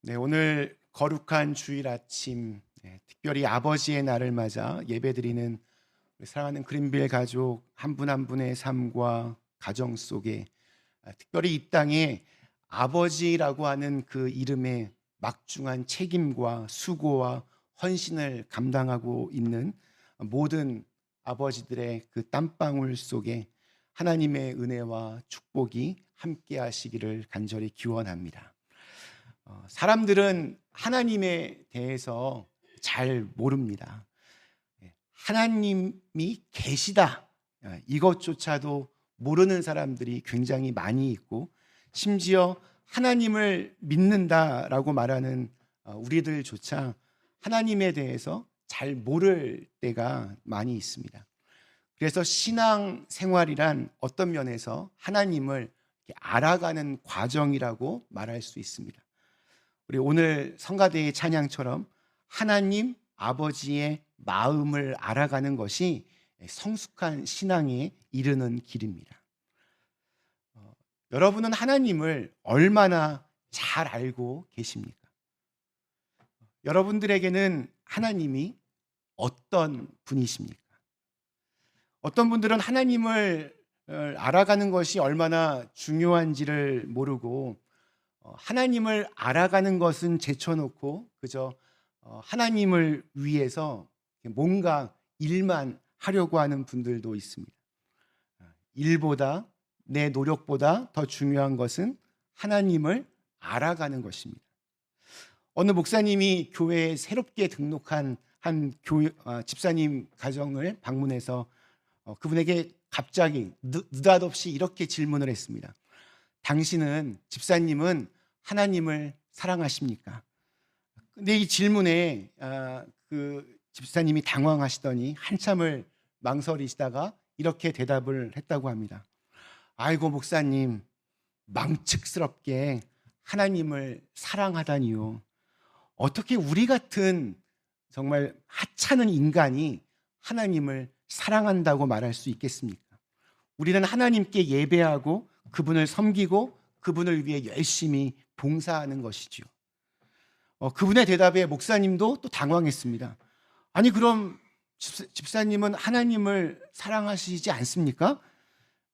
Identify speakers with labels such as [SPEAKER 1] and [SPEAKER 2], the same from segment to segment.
[SPEAKER 1] 네, 오늘 거룩한 주일 아침, 특별히 아버지의 날을 맞아 예배드리는 우리 사랑하는 그린빌 가족 한 분 한 분의 삶과 가정 속에 특별히 이 땅에 아버지라고 하는 그 이름의 막중한 책임과 수고와 헌신을 감당하고 있는 모든 아버지들의 그 땀방울 속에 하나님의 은혜와 축복이 함께 하시기를 간절히 기원합니다. 사람들은 하나님에 대해서 잘 모릅니다. 하나님이 계시다, 이것조차도 모르는 사람들이 굉장히 많이 있고, 심지어 하나님을 믿는다라고 말하는 우리들조차 하나님에 대해서 잘 모를 때가 많이 있습니다. 그래서 신앙 생활이란 어떤 면에서 하나님을 알아가는 과정이라고 말할 수 있습니다. 우리 오늘 성가대의 찬양처럼 하나님 아버지의 마음을 알아가는 것이 성숙한 신앙에 이르는 길입니다. 여러분은 하나님을 얼마나 잘 알고 계십니까? 여러분들에게는 하나님이 어떤 분이십니까? 어떤 분들은 하나님을 알아가는 것이 얼마나 중요한지를 모르고 하나님을 알아가는 것은 제쳐놓고 그저 하나님을 위해서 뭔가 일만 하려고 하는 분들도 있습니다. 일보다 내 노력보다 더 중요한 것은 하나님을 알아가는 것입니다. 어느 목사님이 교회에 새롭게 등록한 한 집사님 가정을 방문해서 그분에게 갑자기 느닷없이 이렇게 질문을 했습니다. 당신은, 집사님은 하나님을 사랑하십니까? 근데 이 질문에 그 집사님이 당황하시더니 한참을 망설이시다가 이렇게 대답을 했다고 합니다. 아이고 목사님, 망측스럽게 하나님을 사랑하다니요. 어떻게 우리 같은 정말 하찮은 인간이 하나님을 사랑한다고 말할 수 있겠습니까? 우리는 하나님께 예배하고 그분을 섬기고 그분을 위해 열심히 봉사하는 것이지요. 그분의 대답에 목사님도 또 당황했습니다. 아니 그럼 집사님은 하나님을 사랑하시지 않습니까?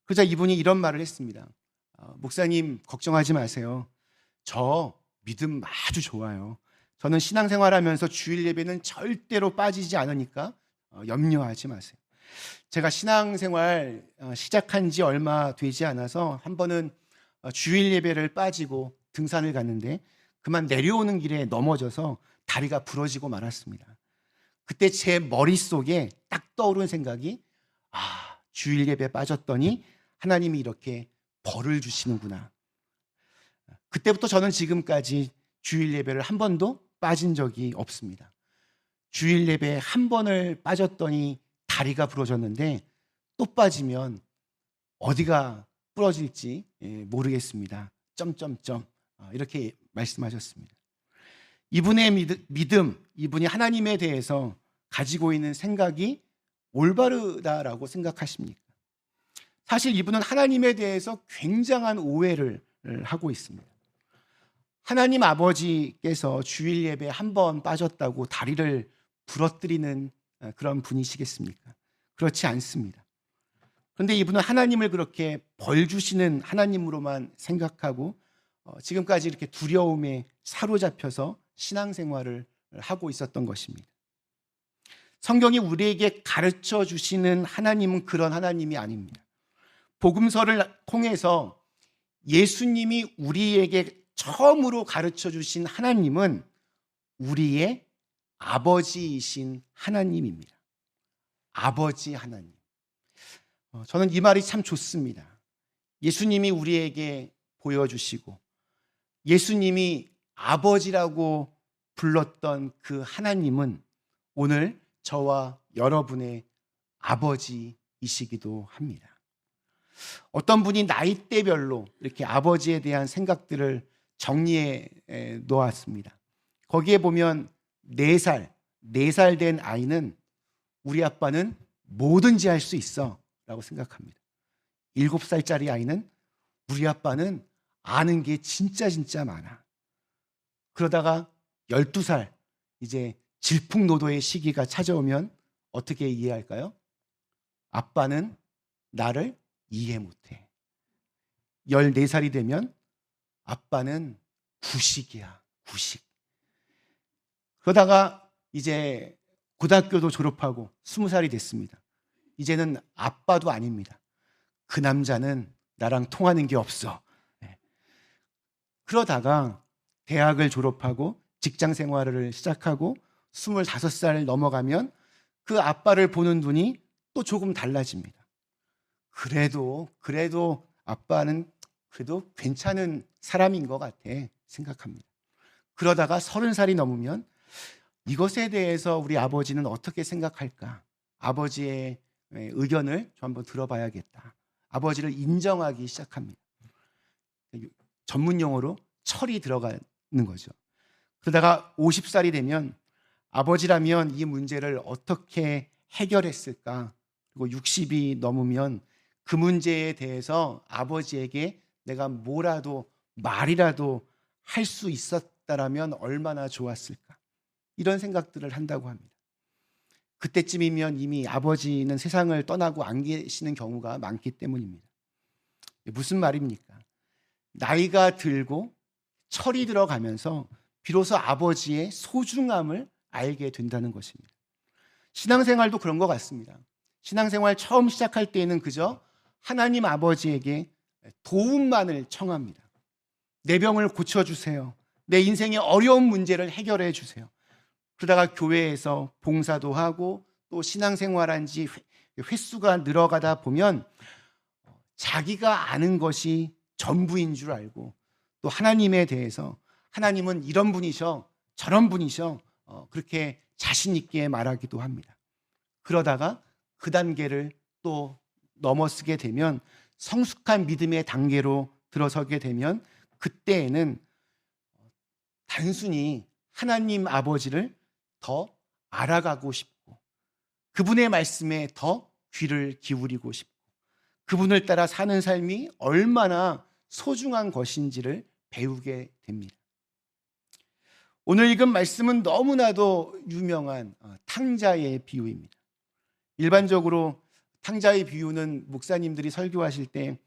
[SPEAKER 1] 그러자 이분이 이런 말을 했습니다. 목사님 걱정하지 마세요. 저 믿음 아주 좋아요. 저는 신앙생활하면서 주일 예배는 절대로 빠지지 않으니까 염려하지 마세요. 제가 신앙생활 시작한 지 얼마 되지 않아서 한 번은 주일 예배를 빠지고 등산을 갔는데 그만 내려오는 길에 넘어져서 다리가 부러지고 말았습니다. 그때 제 머릿속에 딱 떠오른 생각이 주일 예배 빠졌더니 하나님이 이렇게 벌을 주시는구나. 그때부터 저는 지금까지 주일 예배를 한 번도 빠진 적이 없습니다. 주일 예배 한 번을 빠졌더니 다리가 부러졌는데 또 빠지면 어디가 부러질지 모르겠습니다. 점점점 이렇게 말씀하셨습니다. 이분의 믿음, 이분이 하나님에 대해서 가지고 있는 생각이 올바르다라고 생각하십니까? 사실 이분은 하나님에 대해서 굉장한 오해를 하고 있습니다. 하나님 아버지께서 주일 예배 한 번 빠졌다고 다리를 부러뜨리는 그런 분이시겠습니까? 그렇지 않습니다. 그런데 이분은 하나님을 그렇게 벌 주시는 하나님으로만 생각하고 지금까지 이렇게 두려움에 사로잡혀서 신앙생활을 하고 있었던 것입니다. 성경이 우리에게 가르쳐 주시는 하나님은 그런 하나님이 아닙니다. 복음서를 통해서 예수님이 우리에게 처음으로 가르쳐 주신 하나님은 우리의 아버지이신 하나님입니다. 아버지 하나님. 저는 이 말이 참 좋습니다. 예수님이 우리에게 보여주시고 예수님이 아버지라고 불렀던 그 하나님은 오늘 저와 여러분의 아버지이시기도 합니다. 어떤 분이 나이대별로 이렇게 아버지에 대한 생각들을 정리해 놓았습니다. 거기에 보면 4살 된 아이는 우리 아빠는 뭐든지 할 수 있어 라고 생각합니다. 7살짜리 아이는 우리 아빠는 아는 게 진짜 많아. 그러다가 12살 이제 질풍노도의 시기가 찾아오면 어떻게 이해할까요? 아빠는 나를 이해 못해. 14살이 되면 아빠는 구식이야, 구식. 그러다가 이제 고등학교도 졸업하고 20살이 됐습니다. 이제는 아빠도 아닙니다. 그 남자는 나랑 통하는 게 없어. 네. 그러다가 대학을 졸업하고 직장 생활을 시작하고 25살 넘어가면 그 아빠를 보는 눈이 또 조금 달라집니다. 그래도 아빠는 그래도 괜찮은 사람인 것 같아 생각합니다. 그러다가 30살이 넘으면 이것에 대해서 우리 아버지는 어떻게 생각할까? 아버지의 의견을 좀 한번 들어봐야겠다. 아버지를 인정하기 시작합니다. 전문 용어로 철이 들어가는 거죠. 그러다가 50살이 되면 아버지라면 이 문제를 어떻게 해결했을까? 그리고 60이 넘으면 그 문제에 대해서 아버지에게 내가 뭐라도 말이라도 할 수 있었다라면 얼마나 좋았을까? 이런 생각들을 한다고 합니다. 그때쯤이면 이미 아버지는 세상을 떠나고 안 계시는 경우가 많기 때문입니다. 무슨 말입니까? 나이가 들고 철이 들어가면서 비로소 아버지의 소중함을 알게 된다는 것입니다. 신앙생활도 그런 것 같습니다. 신앙생활 처음 시작할 때에는 그저 하나님 아버지에게 도움만을 청합니다. 내 병을 고쳐주세요. 내 인생의 어려운 문제를 해결해 주세요. 그러다가 교회에서 봉사도 하고 또 신앙생활한 지 횟수가 늘어가다 보면 자기가 아는 것이 전부인 줄 알고 또 하나님에 대해서 하나님은 이런 분이셔 저런 분이셔 그렇게 자신 있게 말하기도 합니다. 그러다가 그 단계를 또 넘어서게 되면 성숙한 믿음의 단계로 들어서게 되면 그때에는 단순히 하나님 아버지를 더 알아가고 싶고 그분의 말씀에 더 귀를 기울이고 싶고 그분을 따라 사는 삶이 얼마나 소중한 것인지를 배우게 됩니다. 오늘 읽은 말씀은 너무나도 유명한 탕자의 비유입니다. 일반적으로 탕자의 비유는 목사님들이 설교하실 때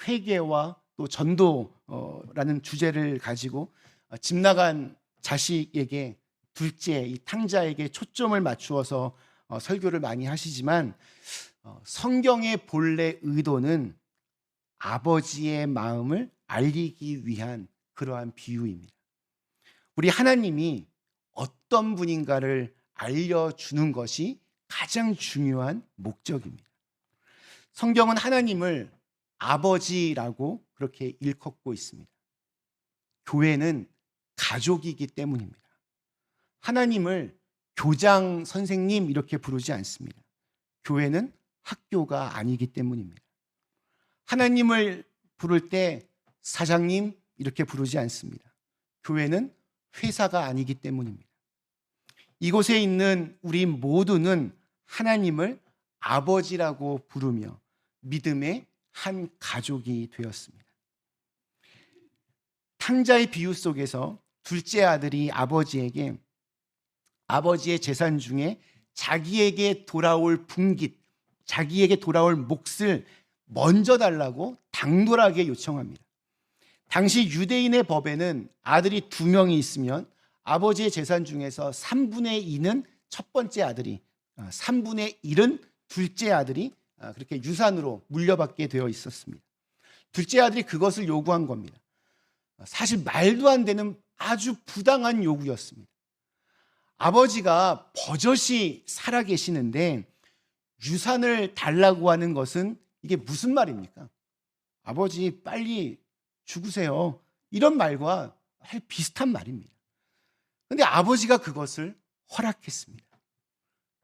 [SPEAKER 1] 회개와 또 전도라는 주제를 가지고 집 나간 자식에게 둘째 이 탕자에게 초점을 맞추어서 설교를 많이 하시지만 성경의 본래 의도는 아버지의 마음을 알리기 위한 그러한 비유입니다. 우리 하나님이 어떤 분인가를 알려주는 것이 가장 중요한 목적입니다. 성경은 하나님을 아버지라고 그렇게 일컫고 있습니다. 교회는 가족이기 때문입니다. 하나님을 교장 선생님 이렇게 부르지 않습니다. 교회는 학교가 아니기 때문입니다. 하나님을 부를 때 사장님 이렇게 부르지 않습니다. 교회는 회사가 아니기 때문입니다. 이곳에 있는 우리 모두는 하나님을 아버지라고 부르며 믿음의 한 가족이 되었습니다. 탕자의 비유 속에서 둘째 아들이 아버지에게 아버지의 재산 중에 자기에게 돌아올 분깃, 자기에게 돌아올 몫을 먼저 달라고 당돌하게 요청합니다. 당시 유대인의 법에는 아들이 2명이 있으면 아버지의 재산 중에서 3분의 2는 첫 번째 아들이, 3분의 1은 둘째 아들이 그렇게 유산으로 물려받게 되어 있었습니다. 둘째 아들이 그것을 요구한 겁니다. 사실 말도 안 되는 아주 부당한 요구였습니다. 아버지가 버젓이 살아계시는데 유산을 달라고 하는 것은 이게 무슨 말입니까? 아버지 빨리 죽으세요. 이런 말과 비슷한 말입니다. 그런데 아버지가 그것을 허락했습니다.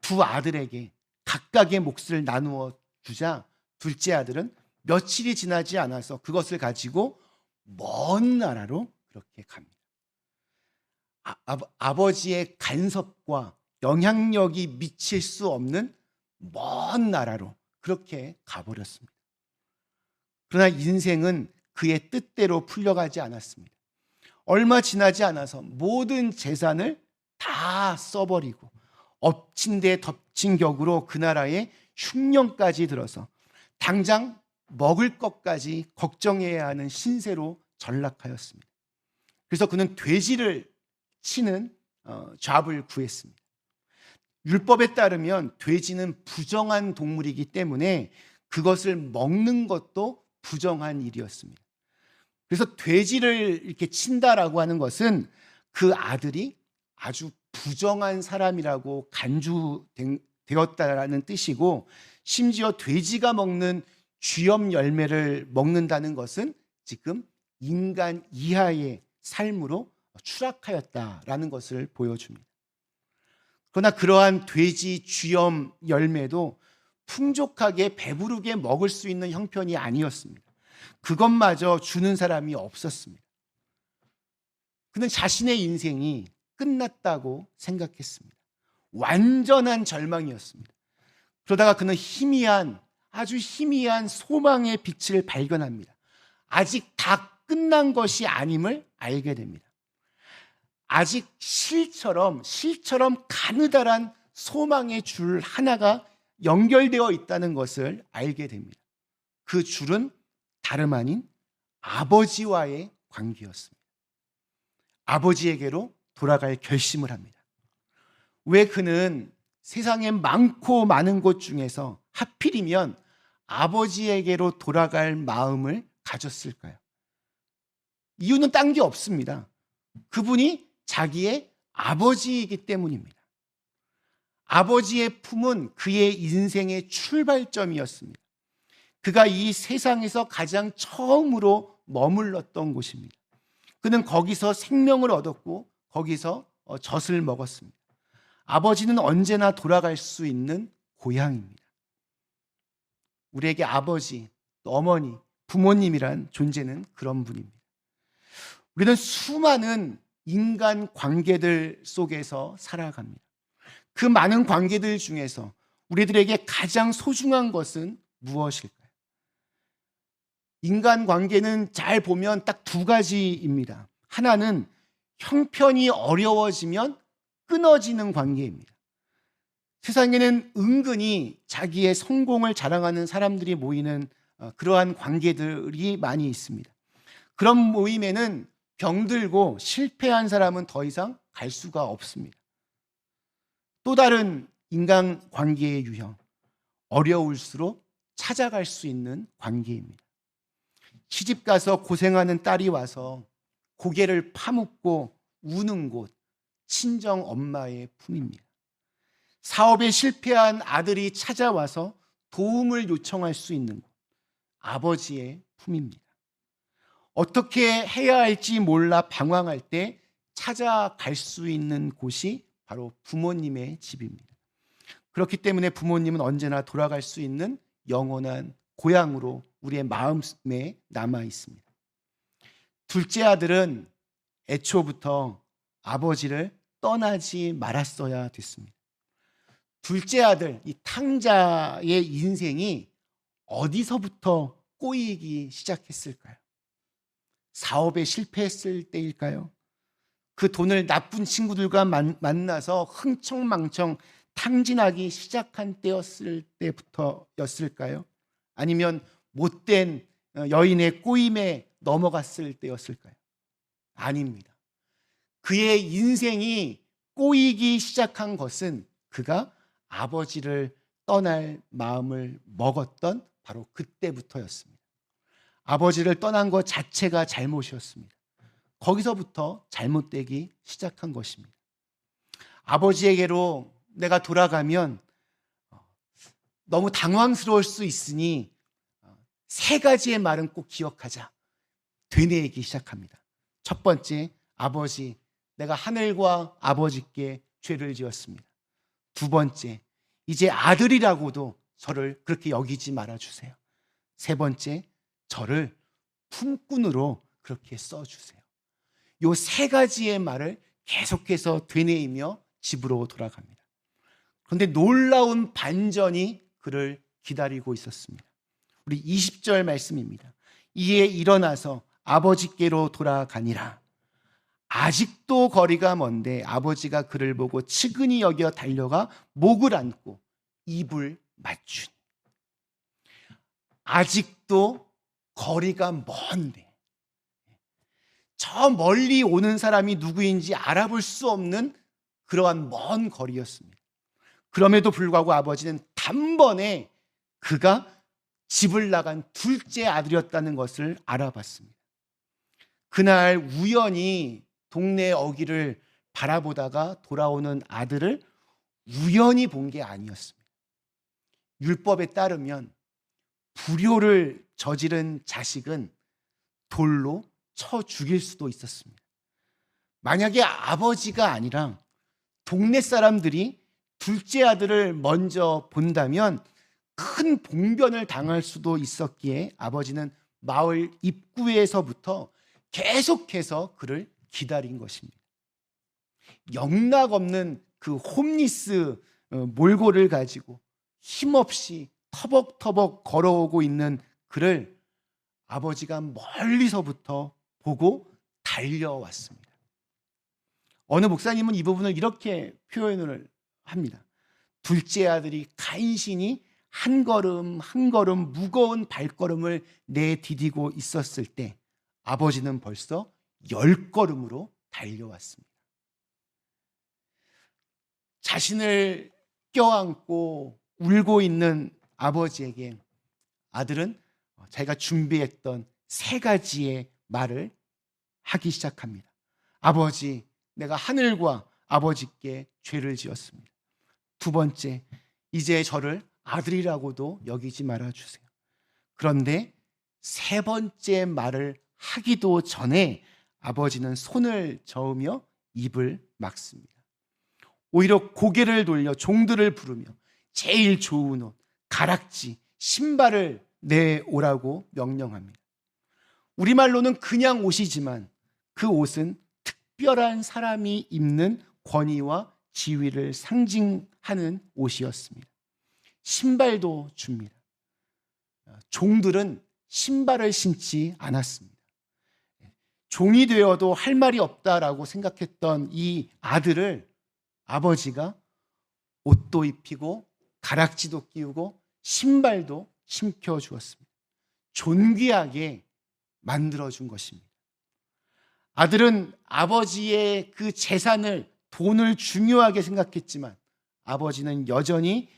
[SPEAKER 1] 두 아들에게 각각의 몫을 나누어 주자 둘째 아들은 며칠이 지나지 않아서 그것을 가지고 먼 나라로 그렇게 갑니다. 아버지의 간섭과 영향력이 미칠 수 없는 먼 나라로 그렇게 가버렸습니다. 그러나 인생은 그의 뜻대로 풀려가지 않았습니다. 얼마 지나지 않아서 모든 재산을 다 써버리고 엎친 데 덮친 격으로 그 나라에 흉년까지 들어서 당장 먹을 것까지 걱정해야 하는 신세로 전락하였습니다. 그래서 그는 돼지를 치는 잡을 구했습니다. 율법에 따르면 돼지는 부정한 동물이기 때문에 그것을 먹는 것도 부정한 일이었습니다. 그래서 돼지를 이렇게 친다라고 하는 것은 그 아들이 아주 부정한 사람이라고 간주되었다라는 뜻이고, 심지어 돼지가 먹는 쥐염 열매를 먹는다는 것은 지금 인간 이하의 삶으로 추락하였다라는 것을 보여줍니다. 그러나 그러한 돼지 쥐염 열매도 풍족하게 배부르게 먹을 수 있는 형편이 아니었습니다. 그것마저 주는 사람이 없었습니다. 그는 자신의 인생이 끝났다고 생각했습니다. 완전한 절망이었습니다. 그러다가 그는 아주 희미한 소망의 빛을 발견합니다. 아직 다 끝난 것이 아님을 알게 됩니다. 아직 실처럼 가느다란 소망의 줄 하나가 연결되어 있다는 것을 알게 됩니다. 그 줄은 다름 아닌 아버지와의 관계였습니다. 아버지에게로 돌아갈 결심을 합니다. 왜 그는 세상에 많고 많은 곳 중에서 하필이면 아버지에게로 돌아갈 마음을 가졌을까요? 이유는 딴 게 없습니다. 그분이 자기의 아버지이기 때문입니다. 아버지의 품은 그의 인생의 출발점이었습니다. 그가 이 세상에서 가장 처음으로 머물렀던 곳입니다. 그는 거기서 생명을 얻었고 거기서 젖을 먹었습니다. 아버지는 언제나 돌아갈 수 있는 고향입니다. 우리에게 아버지, 어머니, 부모님이란 존재는 그런 분입니다. 우리는 수많은 인간 관계들 속에서 살아갑니다. 그 많은 관계들 중에서 우리들에게 가장 소중한 것은 무엇일까요? 인간 관계는 잘 보면 딱 두 가지입니다. 하나는 형편이 어려워지면 끊어지는 관계입니다. 세상에는 은근히 자기의 성공을 자랑하는 사람들이 모이는 그러한 관계들이 많이 있습니다. 그런 모임에는 병들고 실패한 사람은 더 이상 갈 수가 없습니다. 또 다른 인간관계의 유형, 어려울수록 찾아갈 수 있는 관계입니다. 시집가서 고생하는 딸이 와서 고개를 파묻고 우는 곳, 친정 엄마의 품입니다. 사업에 실패한 아들이 찾아와서 도움을 요청할 수 있는 곳, 아버지의 품입니다. 어떻게 해야 할지 몰라 방황할 때 찾아갈 수 있는 곳이 바로 부모님의 집입니다. 그렇기 때문에 부모님은 언제나 돌아갈 수 있는 영원한 고향으로 우리의 마음에 남아 있습니다. 둘째 아들은 애초부터 아버지를 떠나지 말았어야 됐습니다. 둘째 아들, 이 탕자의 인생이 어디서부터 꼬이기 시작했을까요? 사업에 실패했을 때일까요? 그 돈을 나쁜 친구들과 만나서 흥청망청 탕진하기 시작한 때였을 때부터였을까요? 아니면 못된 여인의 꼬임에 넘어갔을 때였을까요? 아닙니다. 그의 인생이 꼬이기 시작한 것은 그가 아버지를 떠날 마음을 먹었던 바로 그때부터였습니다. 아버지를 떠난 것 자체가 잘못이었습니다. 거기서부터 잘못되기 시작한 것입니다. 아버지에게로 내가 돌아가면 너무 당황스러울 수 있으니 세 가지의 말은 꼭 기억하자. 되뇌이기 시작합니다. 첫 번째, 아버지, 내가 하늘과 아버지께 죄를 지었습니다. 두 번째, 이제 아들이라고도 저를 그렇게 여기지 말아주세요. 세 번째, 저를 품꾼으로 그렇게 써주세요. 이 세 가지의 말을 계속해서 되뇌이며 집으로 돌아갑니다. 그런데 놀라운 반전이 그를 기다리고 있었습니다. 우리 20절 말씀입니다. 이에 일어나서 아버지께로 돌아가니라. 아직도 거리가 먼데 아버지가 그를 보고 측은히 여겨 달려가 목을 안고 입을 맞추니. 아직도 거리가 먼데, 저 멀리 오는 사람이 누구인지 알아볼 수 없는 그러한 먼 거리였습니다. 그럼에도 불구하고 아버지는 단번에 그가 집을 나간 둘째 아들이었다는 것을 알아봤습니다. 그날 우연히 동네 어귀를 바라보다가 돌아오는 아들을 우연히 본 게 아니었습니다. 율법에 따르면 불효를 저지른 자식은 돌로 쳐 죽일 수도 있었습니다. 만약에 아버지가 아니라 동네 사람들이 둘째 아들을 먼저 본다면 큰 봉변을 당할 수도 있었기에 아버지는 마을 입구에서부터 계속해서 그를 기다린 것입니다. 영락없는 그 홈리스 몰골을 가지고 힘없이 터벅터벅 걸어오고 있는 그를 아버지가 멀리서부터 보고 달려왔습니다. 어느 목사님은 이 부분을 이렇게 표현을 합니다. 둘째 아들이 간신히 한 걸음 한 걸음 무거운 발걸음을 내디디고 있었을 때 아버지는 벌써 10걸음으로 달려왔습니다. 자신을 껴안고 울고 있는 아버지에게 아들은 자기가 준비했던 3가지의 말을 하기 시작합니다. 아버지, 내가 하늘과 아버지께 죄를 지었습니다. 2번째, 이제 저를 아들이라고도 여기지 말아주세요. 그런데 3번째 말을 하기도 전에 아버지는 손을 저으며 입을 막습니다. 오히려 고개를 돌려 종들을 부르며 제일 좋은 옷, 가락지, 신발을 내오라고 명령합니다. 우리말로는 그냥 옷이지만 그 옷은 특별한 사람이 입는 권위와 지위를 상징하는 옷이었습니다. 신발도 줍니다. 종들은 신발을 신지 않았습니다. 종이 되어도 할 말이 없다라고 생각했던 이 아들을 아버지가 옷도 입히고 가락지도 끼우고 신발도 신겨 주었습니다. 존귀하게 만들어준 것입니다. 아들은 아버지의 그 재산을, 돈을 중요하게 생각했지만 아버지는 여전히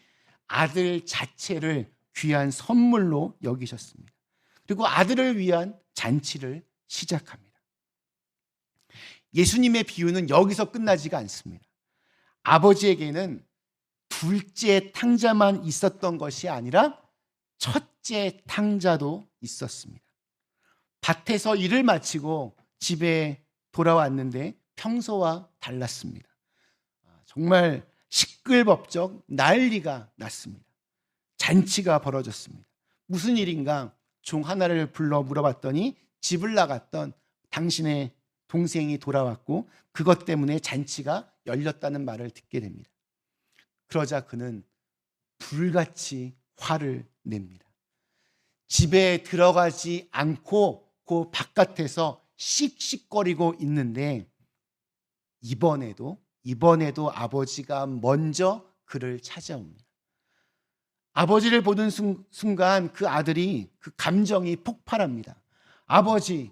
[SPEAKER 1] 아들 자체를 귀한 선물로 여기셨습니다. 그리고 아들을 위한 잔치를 시작합니다. 예수님의 비유는 여기서 끝나지가 않습니다. 아버지에게는 둘째 탕자만 있었던 것이 아니라 첫째 탕자도 있었습니다. 밭에서 일을 마치고 집에 돌아왔는데 평소와 달랐습니다. 정말 시끌벅적 난리가 났습니다. 잔치가 벌어졌습니다. 무슨 일인가 종 하나를 불러 물어봤더니 집을 나갔던 당신의 동생이 돌아왔고 그것 때문에 잔치가 열렸다는 말을 듣게 됩니다. 그러자 그는 불같이 화를 냅니다. 집에 들어가지 않고 그 바깥에서 씩씩거리고 있는데 이번에도 아버지가 먼저 그를 찾아옵니다. 아버지를 보는 순간 그 아들이 그 감정이 폭발합니다. 아버지,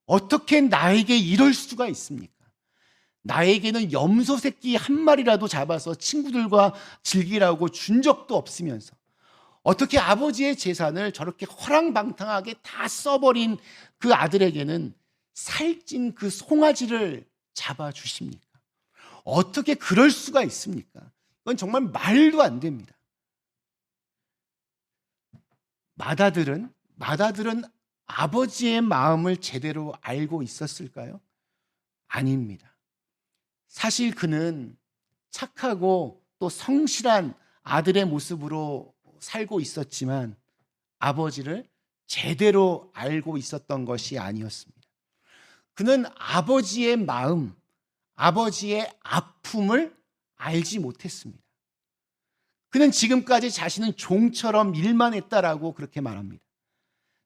[SPEAKER 1] 어떻게 나에게 이럴 수가 있습니까? 나에게는 염소 새끼 한 마리라도 잡아서 친구들과 즐기라고 준 적도 없으면서 어떻게 아버지의 재산을 저렇게 허랑방탕하게 다 써버린 그 아들에게는 살찐 그 송아지를 잡아주십니까? 어떻게 그럴 수가 있습니까? 그건 정말 말도 안 됩니다. 맏아들은 아버지의 마음을 제대로 알고 있었을까요? 아닙니다. 사실 그는 착하고 또 성실한 아들의 모습으로 살고 있었지만 아버지를 제대로 알고 있었던 것이 아니었습니다. 그는 아버지의 마음, 아버지의 아픔을 알지 못했습니다. 그는 지금까지 자신은 종처럼 일만 했다라고 그렇게 말합니다.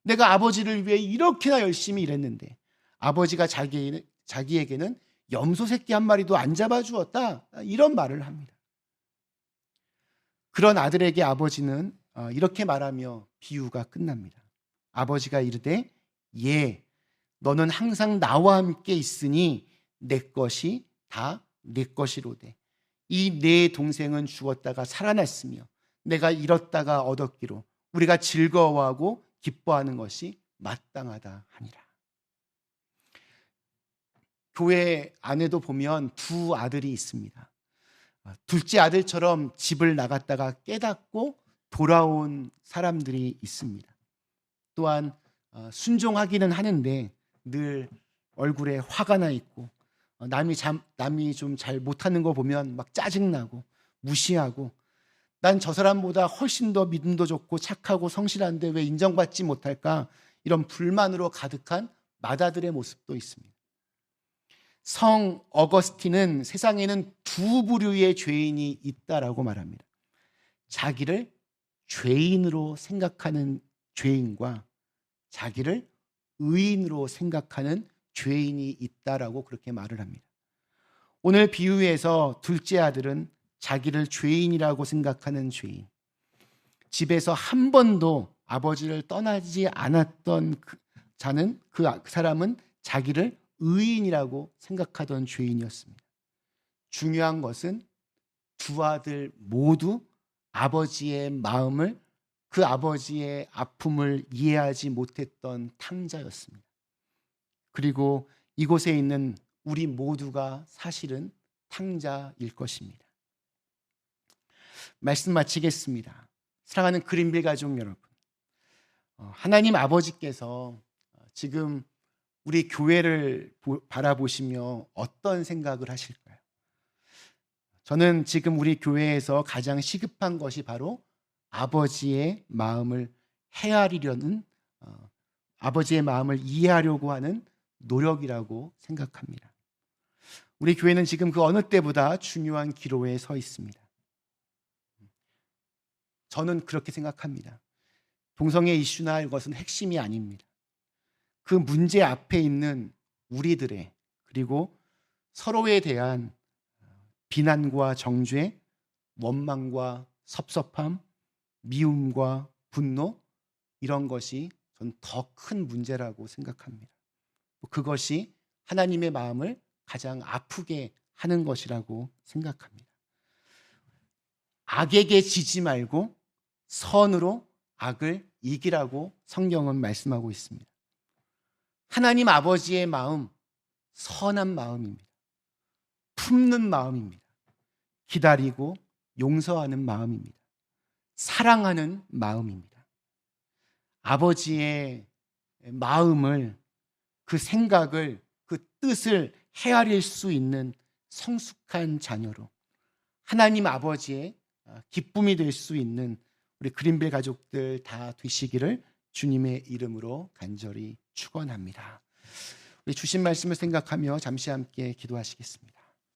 [SPEAKER 1] 내가 아버지를 위해 이렇게나 열심히 일했는데 아버지가 자기에게는 염소 새끼 한 마리도 안 잡아주었다. 이런 말을 합니다. 그런 아들에게 아버지는 이렇게 말하며 비유가 끝납니다. 아버지가 이르되 예, 너는 항상 나와 함께 있으니 내 것이 다 내 것이로되 이 내 동생은 죽었다가 살아났으며 내가 잃었다가 얻었기로 우리가 즐거워하고 기뻐하는 것이 마땅하다 하니라. 교회 안에도 보면 두 아들이 있습니다. 둘째 아들처럼 집을 나갔다가 깨닫고 돌아온 사람들이 있습니다. 또한 순종하기는 하는데 늘 얼굴에 화가 나 있고 남이 좀 잘 못하는 거 보면 막 짜증나고 무시하고 난 저 사람보다 훨씬 더 믿음도 좋고 착하고 성실한데 왜 인정받지 못할까? 이런 불만으로 가득한 맏아들의 모습도 있습니다. 성 어거스틴은 세상에는 두 부류의 죄인이 있다라고 말합니다. 자기를 죄인으로 생각하는 죄인과 자기를 의인으로 생각하는 죄인이 있다라고 그렇게 말을 합니다. 오늘 비유에서 둘째 아들은 자기를 죄인이라고 생각하는 죄인, 집에서 한 번도 아버지를 떠나지 않았던 그 사람은 자기를 의인이라고 생각하던 죄인이었습니다. 중요한 것은 두 아들 모두 아버지의 마음을, 그 아버지의 아픔을 이해하지 못했던 탕자였습니다. 그리고 이곳에 있는 우리 모두가 사실은 탕자일 것입니다. 말씀 마치겠습니다. 사랑하는 그린빌 가족 여러분, 하나님 아버지께서 지금 우리 교회를 바라보시며 어떤 생각을 하실까요? 저는 지금 우리 교회에서 가장 시급한 것이 바로 아버지의 마음을 헤아리려는, 아버지의 마음을 이해하려고 하는 노력이라고 생각합니다. 우리 교회는 지금 그 어느 때보다 중요한 기로에 서 있습니다. 저는 그렇게 생각합니다. 동성애 이슈나 이것은 핵심이 아닙니다. 그 문제 앞에 있는 우리들의, 그리고 서로에 대한 비난과 정죄, 원망과 섭섭함, 미움과 분노, 이런 것이 전 더 큰 문제라고 생각합니다. 그것이 하나님의 마음을 가장 아프게 하는 것이라고 생각합니다. 악에게 지지 말고 선으로 악을 이기라고 성경은 말씀하고 있습니다. 하나님 아버지의 마음, 선한 마음입니다. 품는 마음입니다. 기다리고 용서하는 마음입니다. 사랑하는 마음입니다. 아버지의 마음을, 그 생각을, 그 뜻을 헤아릴 수 있는 성숙한 자녀로 하나님 아버지의 기쁨이 될 수 있는 우리 그린빌 가족들 다 되시기를 주님의 이름으로 간절히 축원합니다. 우리 주신 말씀을 생각하며 잠시 함께 기도하시겠습니다.